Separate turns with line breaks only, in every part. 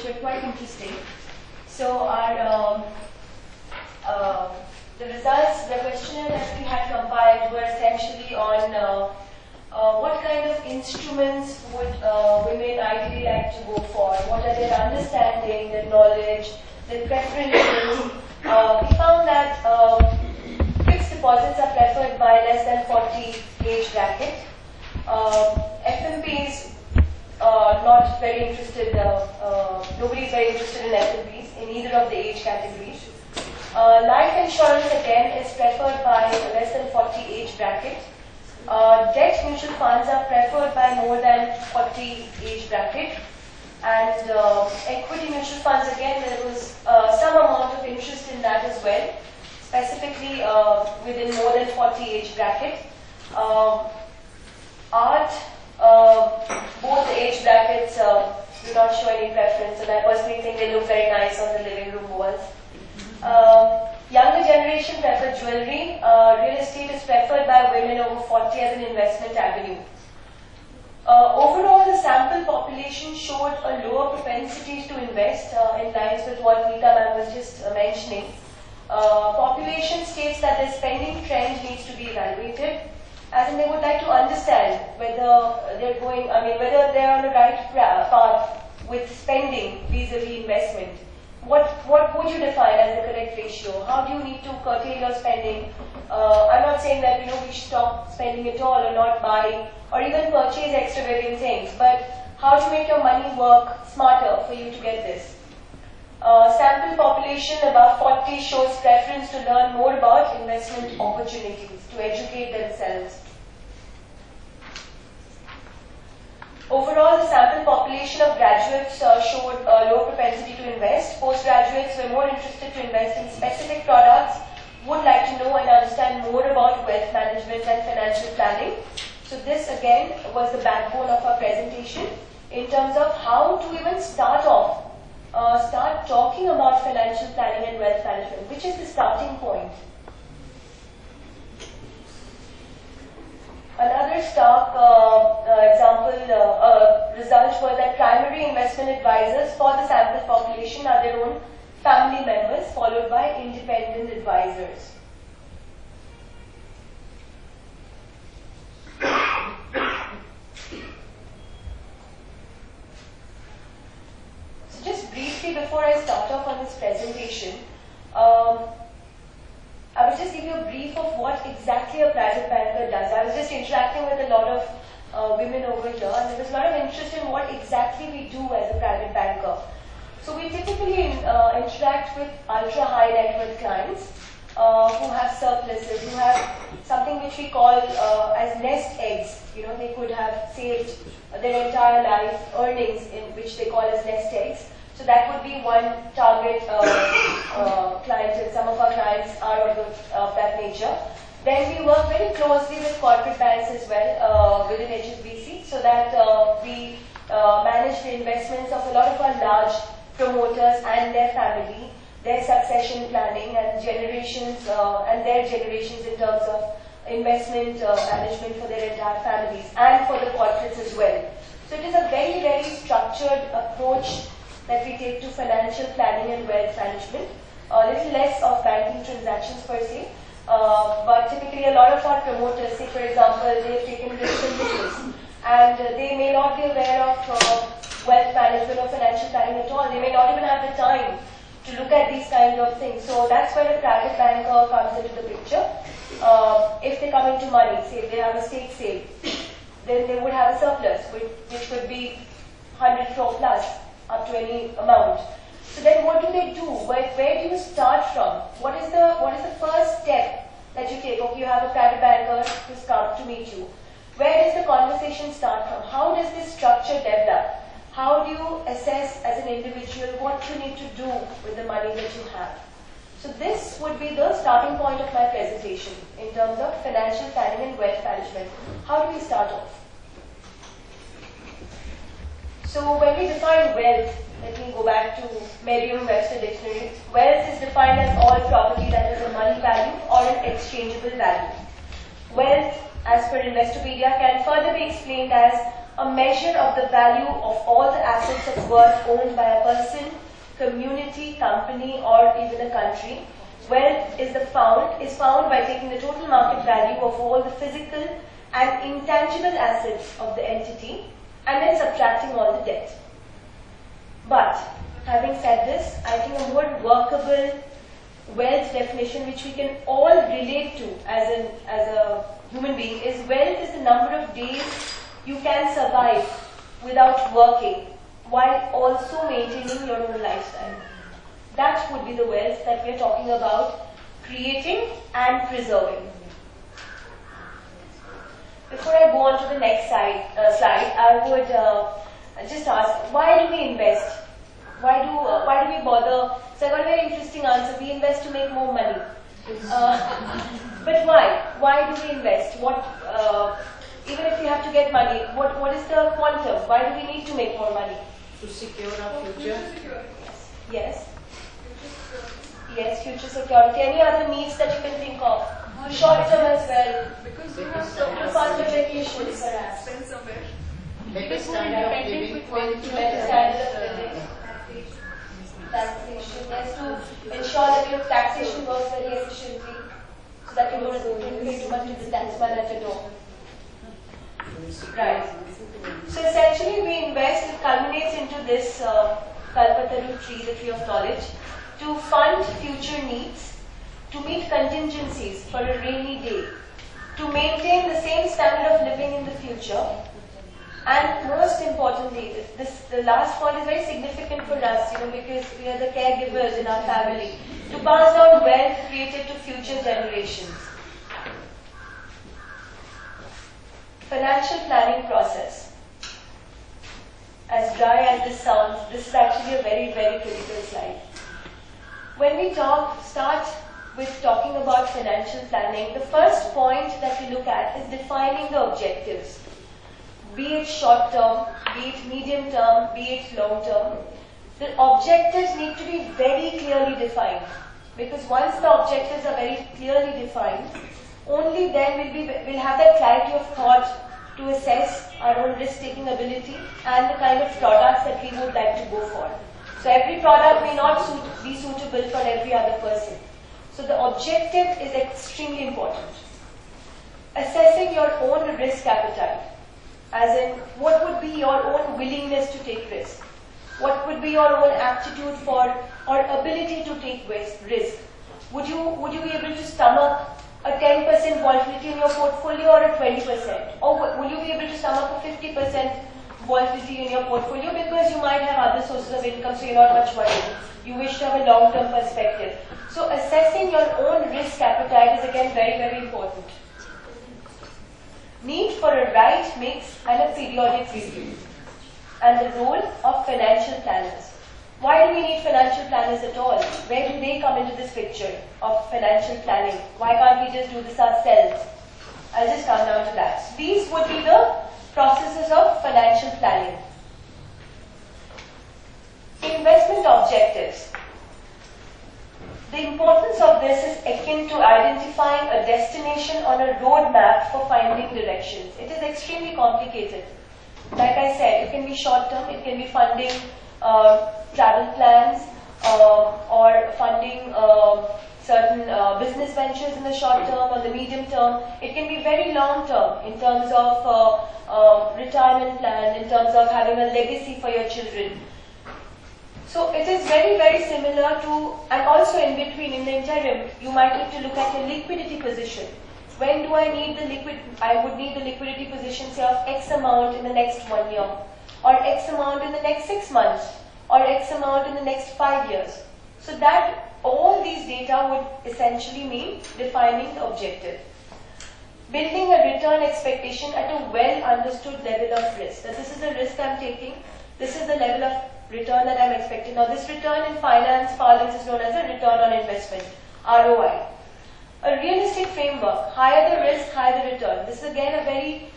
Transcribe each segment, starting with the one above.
were quite interesting. So the results, the questionnaire that we had compiled were essentially on what kind of instruments would women ideally like to go for, what are their understanding, their knowledge, their preferences. We found that fixed deposits are preferred by less than 40 age bracket. FMPs not very interested, nobody is very interested in FMPs in either of the age categories. Life insurance again is preferred by less than 40 age bracket. Debt mutual funds are preferred by more than 40 age bracket. And equity mutual funds, again, there was some amount of interest in that as well, specifically within more than 40 age bracket. Art, both the age brackets do not show any preference, and I personally think they look very nice on the living room walls. Younger generation prefer jewelry. Real estate is preferred by women over 40 as an investment avenue. Overall, the sample population showed a lower propensity to invest in lines with what Neeta ma'am was just mentioning. Population states that their spending trend needs to be evaluated, as in they would like to understand whether they're going, whether they're on the right path with spending vis-a-vis investment. What would you define as the correct ratio? How do you need to curtail your spending? I'm not saying that we should stop spending at all or not buy or even purchase extravagant things, but how to make your money work smarter for you to get this. Sample population above 40 shows preference to learn more about investment opportunities, to educate themselves. Overall, the sample population of graduates showed a low propensity to invest. Postgraduates were more interested to invest in specific products, would like to know and understand more about wealth management and financial planning. So this again was the backbone of our presentation in terms of how to even start off, start talking about financial planning and wealth management, which is the starting point. Another stark result was that primary investment advisors for the sample population are their own family members, followed by independent advisors. So just briefly before I start off on this presentation, I will just give you a brief of what exactly a private banker does. I was just interacting with a lot of women over here, and there was a lot of interest in what exactly we do as a private banker. So we typically interact with ultra-high net worth clients who have surpluses, who have something which we call as nest eggs. They could have saved their entire life earnings, in which they call as nest eggs. So that would be one target client, and some of our clients are of that nature. Then we work very closely with corporate banks as well within HSBC, so that we manage the investments of a lot of our large promoters and their family, their succession planning and generations and their generations in terms of investment management for their entire families and for the corporates as well. So it is a very, very structured approach that we take to financial planning and wealth management. A little less of banking transactions per se, but typically a lot of our promoters, say for example, they've taken risks in business and they may not be aware of wealth management or financial planning at all. They may not even have the time to look at these kinds of things. So that's where a private banker comes into the picture. If they come into money, say if they have a stake sale, then they would have a surplus, which could be 100 crore plus, up to any amount. So then what do they do? Where do you start from? What is the first step that you take? Okay, you have a private banker who's come to meet you. Where does the conversation start from? How does this structure develop? How do you assess as an individual what you need to do with the money that you have? So this would be the starting point of my presentation in terms of financial planning and wealth management. How do we start off? So when we define wealth, let me go back to Merriam-Webster dictionary. Wealth is defined as all property that has a money value or an exchangeable value. Wealth, as per Investopedia, can further be explained as a measure of the value of all the assets of worth owned by a person, community, company, or even a country. Wealth is found by taking the total market value of all the physical and intangible assets of the entity and then subtracting all the debt. But having said this, I think a more workable wealth definition which we can all relate to as a human being is wealth is the number of days you can survive without working while also maintaining your own lifestyle. That would be the wealth that we are talking about creating and preserving. Before I go on to the next slide, I would just ask, why do we invest? Why do we bother? So I got a very interesting answer. We invest to make more money. But why? Why do we invest? Even if you have to get money, what is the quantum? Why do we need to make more money?
To secure our future.
Yes. Yes, future security. Any other needs that you can think of? Short term as well.
Because you have
to fund the vacation, perhaps.
spend somewhere.
Better standard of living.
Better standard of living. Taxation. Yes, to ensure that your taxation works very efficiently, so that you don't pay too much to the taxman at your door. Right. So essentially, we invest. It culminates into this Kalpataru tree, the tree of knowledge, to fund future needs, to meet contingencies for a rainy day, to maintain the same standard of living in the future, and most importantly, the last point is very significant for us, because we are the caregivers in our family, to pass down wealth created to future generations. Financial planning process. As dry as this sounds, this is actually a very, very critical slide. When we start with talking about financial planning, the first point that we look at is defining the objectives. Be it short term, be it medium term, be it long term. The objectives need to be very clearly defined, because once the objectives are very clearly defined, only then we'll have that clarity of thought to assess our own risk-taking ability and the kind of products that we would like to go for. So every product may not be suitable for every other person. So the objective is extremely important. Assessing your own risk appetite, as in what would be your own willingness to take risk? What would be your own aptitude for or ability to take risk? Would you be able to stomach a 10% volatility in your portfolio or a 20%? Or will you be able to stomach a 50% volatility in your portfolio because you might have other sources of income, so you're not much worried. You wish to have a long-term perspective. So assessing your own risk appetite is again very, very important. Need for a right mix and a periodic review. And the role of financial planners. Why do we need financial planners at all? Where do they come into this picture of financial planning? Why can't we just do this ourselves? I'll just come down to that. So these would be the processes of financial planning. Investment objectives. The importance of this is akin to identifying a destination on a roadmap for finding directions. It is extremely complicated. Like I said, it can be short term, it can be funding travel plans or funding certain business ventures in the short term or the medium term. It can be very long term in terms of retirement plan, in terms of having a legacy for your children. So it is very, very similar to, and also in between, in the interim, you might need to look at your liquidity position. When do I need the I would need the liquidity position, say, of X amount in the next 1 year, or X amount in the next 6 months, or X amount in the next 5 years. So that all these data would essentially mean defining the objective. Building a return expectation at a well understood level of risk. That this is the risk I'm taking, this is the level of return that I'm expecting. Now this return in finance parlance is known as a return on investment, ROI. A realistic framework, higher the risk, higher the return. This is again a very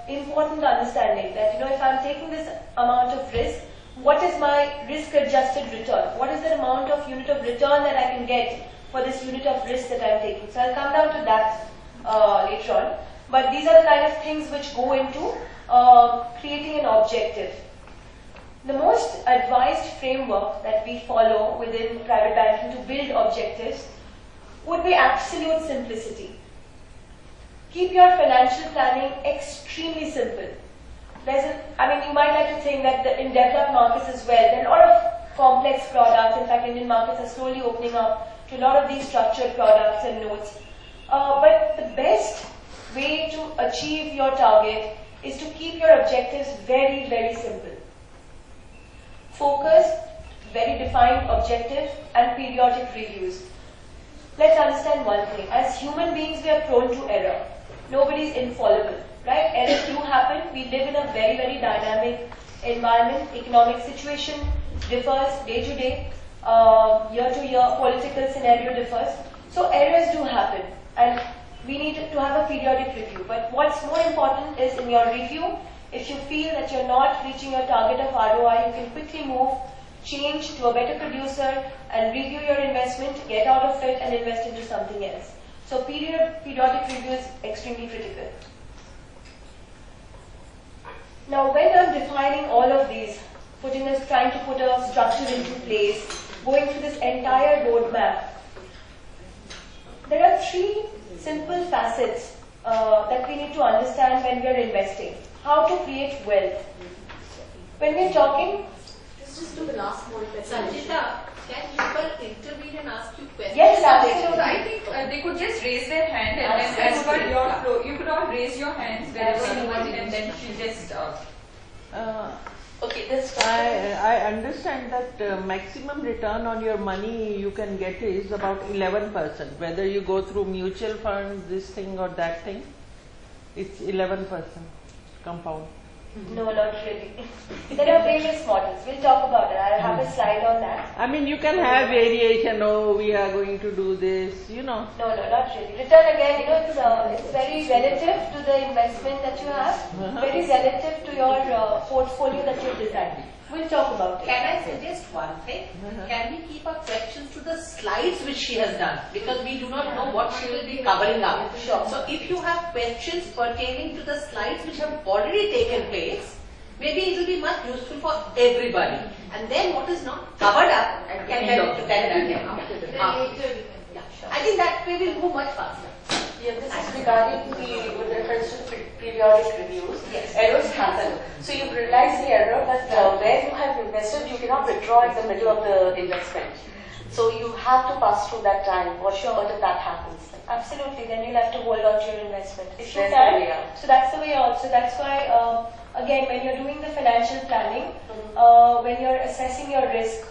important understanding that, if I'm taking this amount of risk, what is my risk-adjusted return? What is the amount of unit of return that I can get for this unit of risk that I'm taking? So I'll come down to that later on. but these are the kind of things which go into creating an objective. The most advised framework that we follow within private banking to build objectives would be absolute simplicity. Keep your financial planning extremely simple. You might like to think that in developed markets as well, there are a lot of complex products. In fact, Indian markets are slowly opening up to a lot of these structured products and notes. But the best way to achieve your target is to keep your objectives very, very simple. Focus, very defined objectives, and periodic reviews. Let's understand one thing. As human beings, we are prone to error. Nobody is infallible, right? Errors do happen. We live in a very, very dynamic environment. Economic situation differs day to day, year to year. Political scenario differs. So errors do happen, and we need to have a periodic review. But what's more important is in your review, if you feel that you're not reaching your target of ROI, you can quickly move, change to a better producer, and review your investment, get out of it, and invest into something else. So periodic review is extremely critical. Now, when I'm defining all of these, trying to put a structure into place, going through this entire roadmap, there are three simple facets that we need to understand when we are investing. How to create wealth. When we're talking,
Just to the last point. Sanjita, can people intervene and ask you questions?
yes,
So
absolutely.
I think they could just raise their hand, and then as per your flow, you could all raise your hands wherever you want, and then she'll just.
Okay, this
I understand that maximum return on your money you can get is about 11%. Whether you go through mutual funds, this thing or that thing, it's 11% compound.
No, not really. There are various models. We'll talk about it. I'll have a slide on that.
I mean, you can have variation. Oh, we are going to do this.
No, not really. Return again, it's very relative to the investment that you have, very relative to your portfolio that you've designed. We'll talk about it.
Can I suggest one thing? Can we keep our questions to the slides which she has done? Because we do not know what she will be covering up.
Sure.
So if you have questions pertaining to the slides which have already taken place, maybe it will be much useful for everybody. And then what is not covered up can be I think that way we'll move much faster.
Yeah, this is regarding with reference to periodic reviews.
Yes.
Errors happen. So you realize the error, but where you have invested, you cannot withdraw in the middle of the investment. So you have to pass through that time. What if that happens? Absolutely. Then you'll have to hold on to your investment. If you can. So that's the way out. So that's why, again, when you're doing the financial planning, when you're assessing your risk,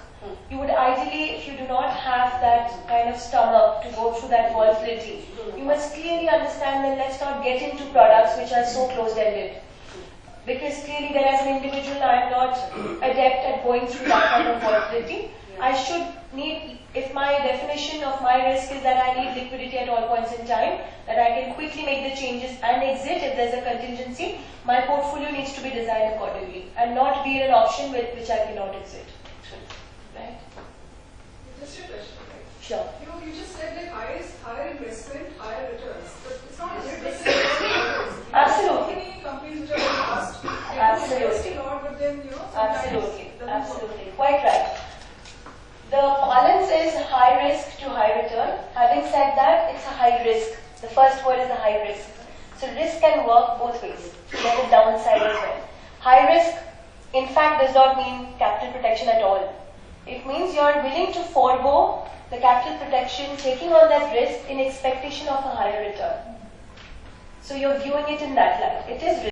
you would ideally, if you do not have that kind of stomach to go through that volatility, you must clearly understand that let's not get into products which are so closed-ended. Because clearly then as an individual, I am not adept at going through that kind of volatility. I should need, if my definition of my risk is that I need liquidity at all points in time, that I can quickly make the changes and exit if there's a contingency, my portfolio needs to be designed accordingly and not be an option with which I cannot exit. Right?
Just a question, right?
Sure.
You just said like higher investment, higher returns. But it's not 100%.
Absolutely.
Many companies which are very fast, they
Absolutely.
invest a lot, but then sometimes
Absolutely,
it doesn't work.
absolutely, quite right. The balance is high risk to high return. Having said that, it's a high risk. The first word is a high risk. So risk can work both ways. There's a downside as well. High risk, in fact, does not mean capital protection at all. It means you're willing to forego the capital protection, taking on that risk in expectation of a higher return. So you're viewing it in that light. It is